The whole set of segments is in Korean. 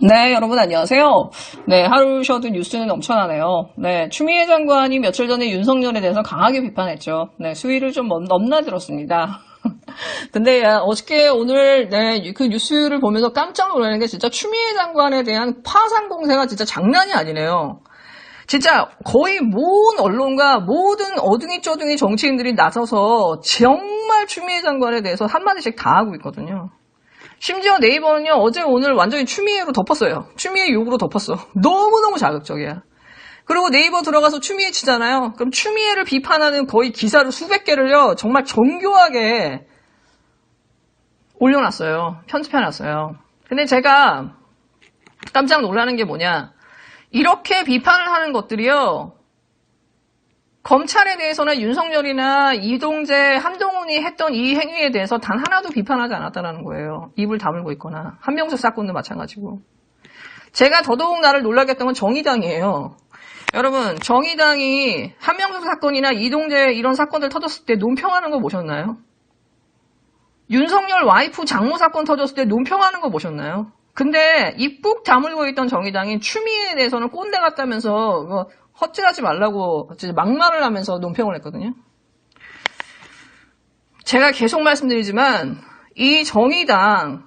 네, 여러분 안녕하세요. 네, 하루 쉬어도 뉴스는 넘쳐나네요. 네, 추미애 장관이 며칠 전에 윤석열에 대해서 강하게 비판했죠. 네, 수위를 좀 넘나들었습니다. 근데 어저께 오늘 그 뉴스를 보면서 깜짝 놀라는 게 진짜 추미애 장관에 대한 파상 공세가 진짜 장난이 아니네요. 진짜 거의 모든 언론과 모든 어둥이쩌둥이 정치인들이 나서서 정말 추미애 장관에 대해서 한마디씩 다 하고 있거든요. 심지어 네이버는요, 어제 오늘 완전히 추미애로 덮었어요. 추미애 욕으로 덮었어. 너무너무 자극적이야. 그리고 네이버 들어가서 추미애 치잖아요. 그럼 추미애를 비판하는 거의 기사를 수백 개를요, 정말 정교하게 올려놨어요. 편집해놨어요. 근데 제가 깜짝 놀라는 게 뭐냐. 이렇게 비판을 하는 것들이요, 검찰에 대해서나 윤석열이나 이동재, 한동훈이 했던 이 행위에 대해서 단 하나도 비판하지 않았다는 거예요. 입을 다물고 있거나. 한명숙 사건도 마찬가지고. 제가 더더욱 나를 놀라게 했던 건 정의당이에요. 여러분, 정의당이 한명숙 사건이나 이동재 이런 사건들 터졌을 때 논평하는 거 보셨나요? 윤석열 와이프 장모 사건 터졌을 때 논평하는 거 보셨나요? 근데 입 꾹 다물고 있던 정의당이 추미애에 대해서는 꼰대 같다면서 헛질하지 말라고 막말을 하면서 논평을 했거든요. 제가 계속 말씀드리지만 이 정의당은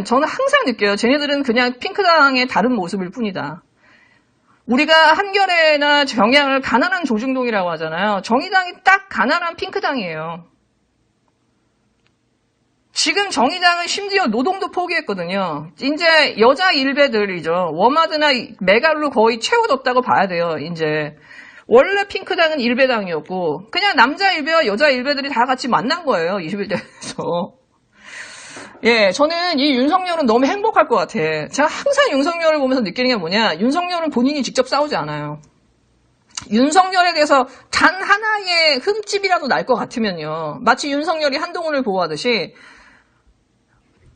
저는 항상 느껴요. 쟤네들은 그냥 핑크당의 다른 모습일 뿐이다. 우리가 한겨레나 경향을 가난한 조중동이라고 하잖아요. 정의당이 딱 가난한 핑크당이에요. 지금 정의당은 심지어 노동도 포기했거든요. 이제 여자 일베들이죠. 워마드나 메갈로 거의 채워졌다고 봐야 돼요. 이제 원래 핑크당은 일베당이었고 그냥 남자 일베와 여자 일베들이 다 같이 만난 거예요. 21대에서. 예, 저는 이 윤석열은 너무 행복할 것 같아. 제가 항상 윤석열을 보면서 느끼는 게 뭐냐. 윤석열은 본인이 직접 싸우지 않아요. 윤석열에 대해서 단 하나의 흠집이라도 날 것 같으면요. 마치 윤석열이 한동훈을 보호하듯이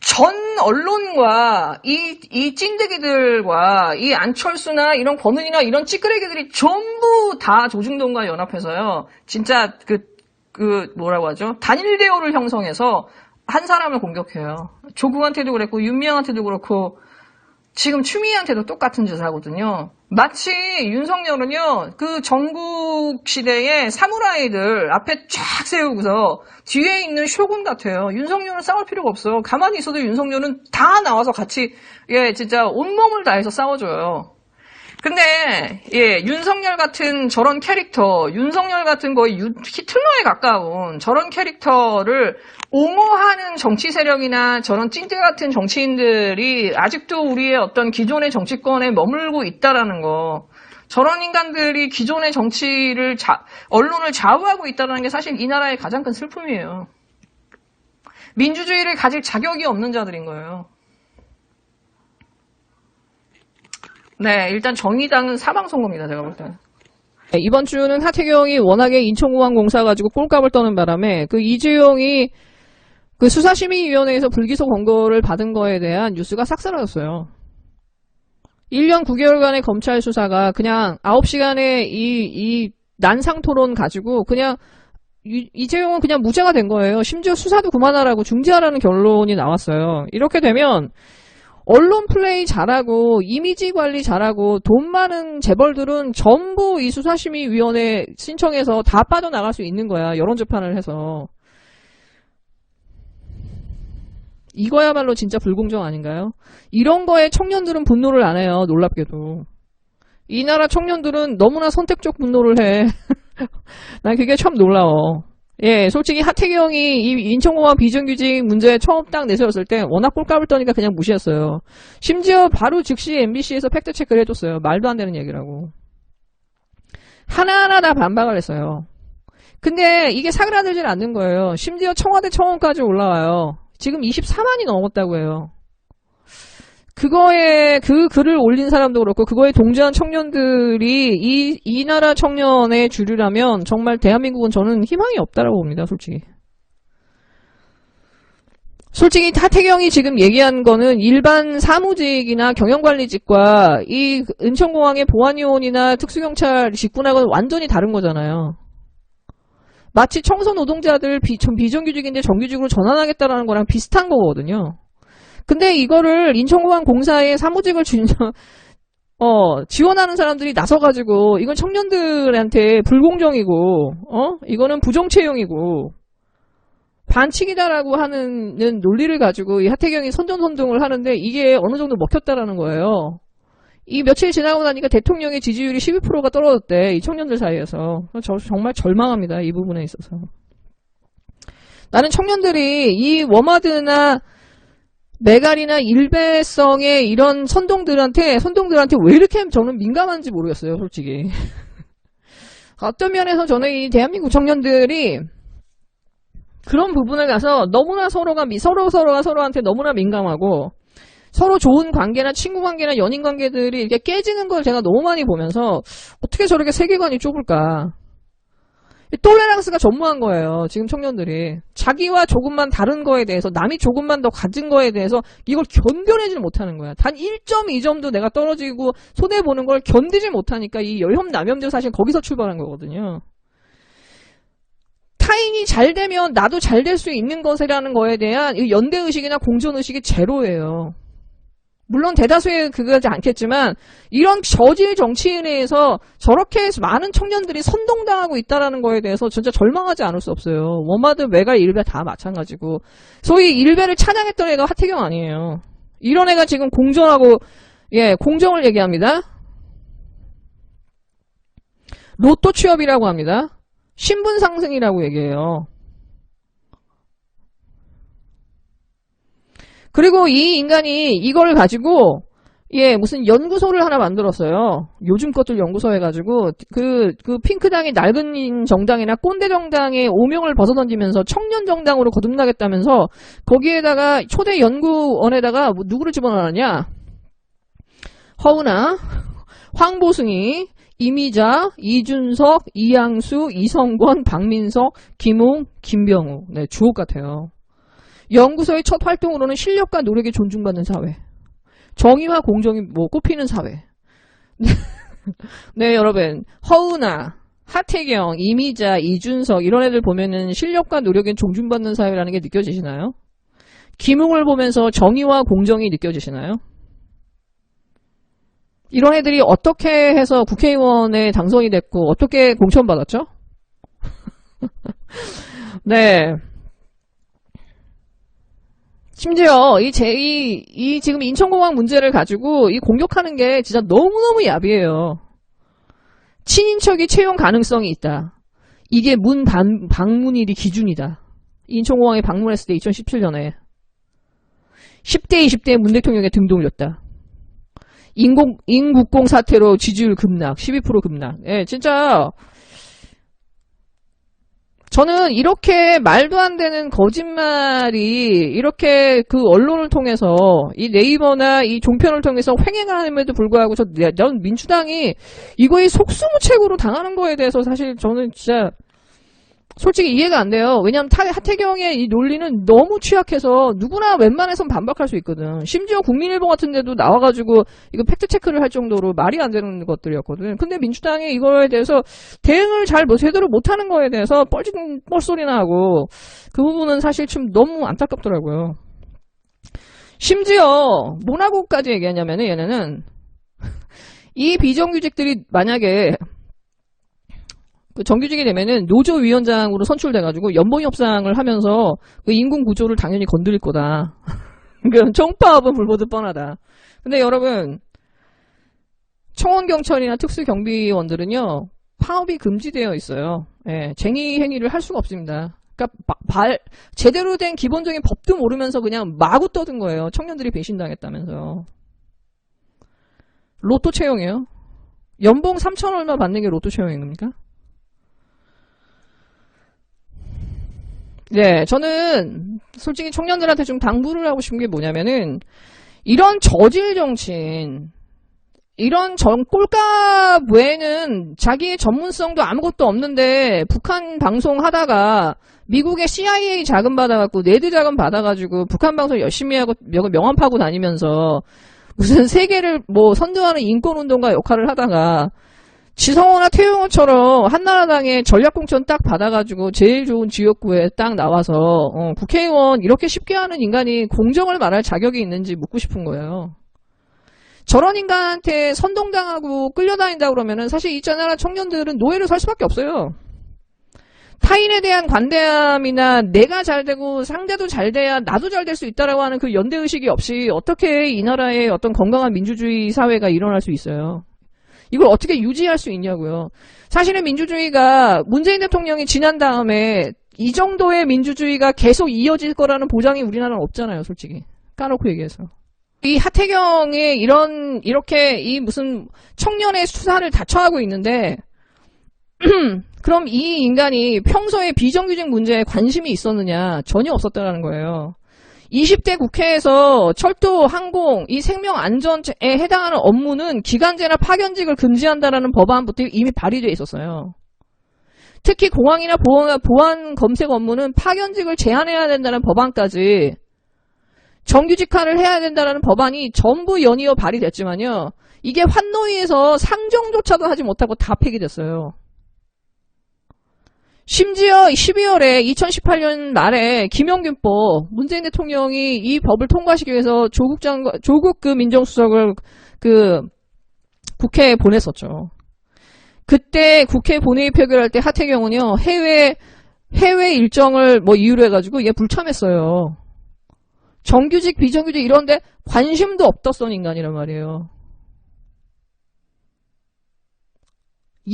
전 언론과 이 찐득이들과 이 안철수나 이런 권은희나 이런 찌끄레기들이 전부 다 조중동과 연합해서요. 진짜 뭐라고 하죠? 단일 대우를 형성해서 한 사람을 공격해요. 조국한테도 그랬고 윤미향한테도 그렇고 지금 추미애한테도 똑같은 짓을 하거든요. 마치 윤석열은요, 그 전국 시대의 사무라이들 앞에 쫙 세우고서 뒤에 있는 쇼군 같아요. 윤석열은 싸울 필요가 없어. 가만히 있어도 윤석열은 다 나와서 같이, 진짜 온몸을 다해서 싸워줘요. 근데, 윤석열 같은 저런 캐릭터, 윤석열 같은 거의 히틀러에 가까운 저런 캐릭터를 옹호하는 정치 세력이나 저런 찐떼 같은 정치인들이 아직도 우리의 어떤 기존의 정치권에 머물고 있다라는 거, 저런 인간들이 기존의 정치를, 언론을 좌우하고 있다는 게 사실 이 나라의 가장 큰 슬픔이에요. 민주주의를 가질 자격이 없는 자들인 거예요. 네, 일단 정의당은 사망 선고입니다, 제가 볼 때는. 이번 주는 하태경이 워낙에 인천공항 공사 가지고 꼴값을 떠는 바람에 그 이재용이 그 수사심의위원회에서 불기소 권고를 받은 거에 대한 뉴스가 싹 사라졌어요. 1년 9개월간의 검찰 수사가 그냥 9시간의 이 난상 토론 가지고 그냥 이재용은 그냥 무죄가 된 거예요. 심지어 수사도 그만하라고 중지하라는 결론이 나왔어요. 이렇게 되면 언론 플레이 잘하고 이미지 관리 잘하고 돈 많은 재벌들은 전부 이 수사심의위원회 신청해서 다 빠져나갈 수 있는 거야. 여론재판을 해서. 이거야말로 진짜 불공정 아닌가요? 이런 거에 청년들은 분노를 안 해요. 놀랍게도. 이 나라 청년들은 너무나 선택적 분노를 해. 난 그게 참 놀라워. 예, 솔직히 하태경이 이 인천공항 비정규직 문제 처음 딱 내세웠을 때 워낙 꼴값을 떠니까 그냥 무시했어요. 심지어 바로 즉시 MBC에서 팩트체크를 해줬어요. 말도 안 되는 얘기라고. 하나하나 다 반박을 했어요. 근데 이게 사그라들질 않는 거예요. 심지어 청와대 청원까지 올라와요. 지금 24만이 넘었다고 해요. 그거에 그 글을 올린 사람도 그렇고 그거에 동조한 청년들이 이 나라 청년의 주류라면 정말 대한민국은 저는 희망이 없다라고 봅니다. 솔직히 하태경이 지금 얘기한 거는 일반 사무직이나 경영관리직과 이 인천공항의 보안요원이나 특수경찰 직군하고는 완전히 다른 거잖아요. 마치 청소 노동자들 비정규직인데 정규직으로 전환하겠다라는 거랑 비슷한 거거든요. 근데 이거를 인천공항공사에 사무직을 지원하는 사람들이 나서가지고 이건 청년들한테 불공정이고 이거는 부정채용이고 반칙이다라고 하는 논리를 가지고 이 하태경이 선전선동을 하는데 이게 어느 정도 먹혔다라는 거예요. 이 며칠 지나고 나니까 대통령의 지지율이 12%가 떨어졌대. 이 청년들 사이에서. 정말 절망합니다. 이 부분에 있어서. 나는 청년들이 이 워마드나 메갈이나 일베성의 이런 선동들한테 왜 이렇게 저는 민감한지 모르겠어요. 솔직히. 어떤 면에서 저는 이 대한민국 청년들이 그런 부분을 가서 너무나 서로가 서로한테 너무나 민감하고 서로 좋은 관계나 친구 관계나 연인 관계들이 이렇게 깨지는 걸 제가 너무 많이 보면서 어떻게 저렇게 세계관이 좁을까. 톨레랑스가 전무한 거예요. 지금 청년들이. 자기와 조금만 다른 거에 대해서 남이 조금만 더 가진 거에 대해서 이걸 견뎌내지 못하는 거야. 단 1.2점도 내가 떨어지고 손해보는 걸 견디지 못하니까 이 열혐남염들 사실 거기서 출발한 거거든요. 타인이 잘 되면 나도 잘 될 수 있는 것이라는 거에 대한 이 연대의식이나 공존의식이 제로예요. 물론 대다수의 그거지 않겠지만 이런 저질 정치인에서 저렇게 많은 청년들이 선동당하고 있다는 거에 대해서 진짜 절망하지 않을 수 없어요. 워마드, 메갈, 일베 다 마찬가지고 소위 일베를 찬양했던 애가 하태경 아니에요. 이런 애가 지금 공정을 얘기합니다. 로또 취업이라고 합니다. 신분 상승이라고 얘기해요. 그리고 이 인간이 이걸 가지고 무슨 연구소를 하나 만들었어요. 요즘 것들 연구소 해가지고 그 핑크당의 낡은 정당이나 꼰대 정당의 오명을 벗어던지면서 청년 정당으로 거듭나겠다면서 거기에다가 초대 연구원에다가 누구를 집어넣었냐? 허은하, 황보승이, 이미자, 이준석, 이양수, 이성권, 박민석, 김웅, 김병우. 네, 주옥 같아요. 연구소의 첫 활동으로는 실력과 노력이 존중받는 사회. 정의와 공정이 꼽히는 사회. 네, 여러분. 허은하, 하태경, 이미자, 이준석 이런 애들 보면은 실력과 노력이 존중받는 사회라는 게 느껴지시나요? 김웅을 보면서 정의와 공정이 느껴지시나요? 이런 애들이 어떻게 해서 국회의원에 당선이 됐고 어떻게 공천받았죠? 네. 심지어 이 지금 인천공항 문제를 가지고 이 공격하는 게 진짜 너무너무 야비해요. 친인척이 채용 가능성이 있다. 이게 방문일이 기준이다. 인천공항에 방문했을 때 2017년에 10대 20대에 문 대통령에 등 돌렸다. 인국공 사태로 지지율 급락, 12% 급락. 예, 진짜 저는 이렇게 말도 안 되는 거짓말이 이렇게 그 언론을 통해서 이 네이버나 이 종편을 통해서 횡행함에도 불구하고 전 민주당이 이거의 속수무책으로 당하는 거에 대해서 사실 저는 진짜 솔직히 이해가 안 돼요. 왜냐하면 하태경의 이 논리는 너무 취약해서 누구나 웬만해선 반박할 수 있거든. 심지어 국민일보 같은 데도 나와가지고 이거 팩트체크를 할 정도로 말이 안 되는 것들이었거든. 근데 민주당이 이거에 대해서 대응을 제대로 못하는 거에 대해서 뻘소리나 하고 그 부분은 사실 좀 너무 안타깝더라고요. 심지어 뭐라고까지 얘기하냐면은 얘네는 이 비정규직들이 만약에 그 정규직이 되면은 노조위원장으로 선출돼가지고 연봉 협상을 하면서 그 인군 구조를 당연히 건드릴 거다. 그러니까 총파업은 불보듯 뻔하다. 근데 여러분 청원경찰이나 특수경비원들은요 파업이 금지되어 있어요. 예, 쟁의 행위를 할 수가 없습니다. 그러니까 제대로 된 기본적인 법도 모르면서 그냥 마구 떠든 거예요. 청년들이 배신당했다면서. 로또 채용이에요. 연봉 3천 얼마 받는 게 로또 채용입니까? 네, 저는 솔직히 청년들한테 좀 당부를 하고 싶은 게 뭐냐면은 이런 저질 정치인, 이런 꼴값 외에는 자기의 전문성도 아무것도 없는데 북한 방송 하다가 미국의 CIA 자금 받아갖고 네드 자금 받아가지고 북한 방송 열심히 하고 명함 파고 다니면서 무슨 세계를 선도하는 인권운동가 역할을 하다가 지성호나 태용호처럼 한나라당의 전략공천 딱 받아가지고 제일 좋은 지역구에 딱 나와서 국회의원 이렇게 쉽게 하는 인간이 공정을 말할 자격이 있는지 묻고 싶은 거예요. 저런 인간한테 선동당하고 끌려다닌다 그러면은 사실 있잖아, 청년들은 노예로 살 수밖에 없어요. 타인에 대한 관대함이나 내가 잘 되고 상대도 잘 돼야 나도 잘 될 수 있다라고 하는 그 연대의식이 없이 어떻게 이 나라에 어떤 건강한 민주주의 사회가 일어날 수 있어요. 이걸 어떻게 유지할 수 있냐고요. 사실은 민주주의가 문재인 대통령이 지난 다음에 이 정도의 민주주의가 계속 이어질 거라는 보장이 우리나라는 없잖아요, 솔직히. 까놓고 얘기해서. 이 하태경이 이렇게 이 무슨 청년의 수사를 다 처하고 있는데, 그럼 이 인간이 평소에 비정규직 문제에 관심이 있었느냐? 전혀 없었다라는 거예요. 20대 국회에서 철도, 항공, 이 생명 안전에 해당하는 업무는 기간제나 파견직을 금지한다라는 법안부터 이미 발의되어 있었어요. 특히 공항이나 보안 검색 업무는 파견직을 제한해야 된다는 법안까지 정규직화를 해야 된다는 법안이 전부 연이어 발의됐지만요. 이게 환노위에서 상정조차도 하지 못하고 다 폐기됐어요. 심지어 12월에 2018년 말에 김영균법, 문재인 대통령이 이 법을 통과시키기 위해서 조국 민정수석을 국회에 보냈었죠. 그때 국회 본회의 표결할 때 하태경은요, 해외 일정을 이유로 해가지고 얘 불참했어요. 정규직, 비정규직 이런데 관심도 없던 인간이란 말이에요.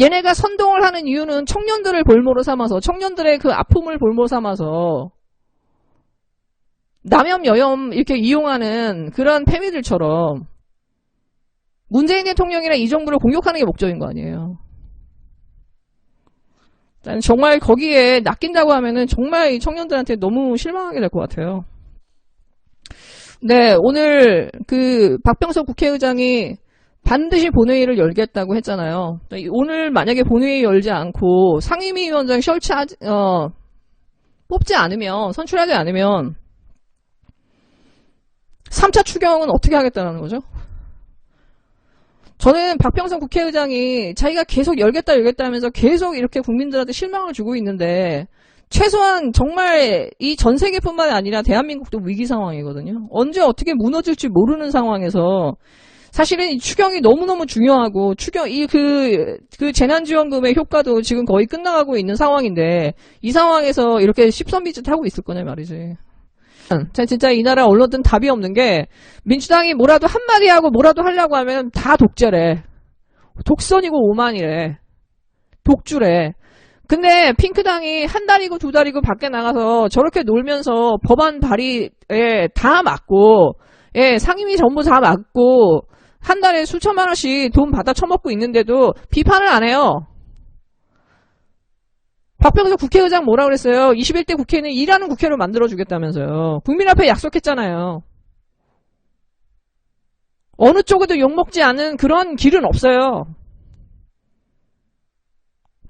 얘네가 선동을 하는 이유는 청년들을 볼모로 삼아서, 청년들의 그 아픔을 볼모로 삼아서 남염여염 이렇게 이용하는 그런 패미들처럼 문재인 대통령이나 이 정부를 공격하는 게 목적인 거 아니에요. 정말 거기에 낚인다고 하면은 정말 이 청년들한테 너무 실망하게 될 것 같아요. 네, 오늘 박병석 국회의장이 반드시 본회의를 열겠다고 했잖아요. 오늘 만약에 본회의 열지 않고 상임위원장 뽑지 않으면, 선출하지 않으면 3차 추경은 어떻게 하겠다는 거죠? 저는 박병석 국회의장이 자기가 계속 열겠다 하면서 계속 이렇게 국민들한테 실망을 주고 있는데, 최소한 정말 이 전 세계뿐만 아니라 대한민국도 위기 상황이거든요. 언제 어떻게 무너질지 모르는 상황에서 사실은 이 추경이 너무너무 중요하고, 그 재난지원금의 효과도 지금 거의 끝나가고 있는 상황인데, 이 상황에서 이렇게 십선비짓 하고 있을 거냐 말이지. 진짜 이 나라 언론들은 답이 없는 게, 민주당이 뭐라도 한마디 하고 뭐라도 하려고 하면 다 독재래. 독선이고 오만이래. 독주래. 근데 핑크당이 한 달이고 두 달이고 밖에 나가서 저렇게 놀면서 법안 발의에 다 맞고, 상임위 전부 다 맞고, 한 달에 수천만 원씩 돈 받아 처먹고 있는데도 비판을 안 해요. 박병석 국회의장 뭐라 그랬어요? 21대 국회는 일하는 국회로 만들어주겠다면서요. 국민 앞에 약속했잖아요. 어느 쪽에도 욕먹지 않은 그런 길은 없어요.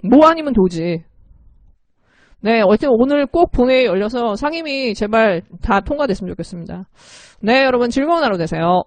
뭐 아니면 도지. 네, 어쨌든 오늘 꼭 본회의 열려서 상임위 제발 다 통과됐으면 좋겠습니다. 네, 여러분 즐거운 하루 되세요.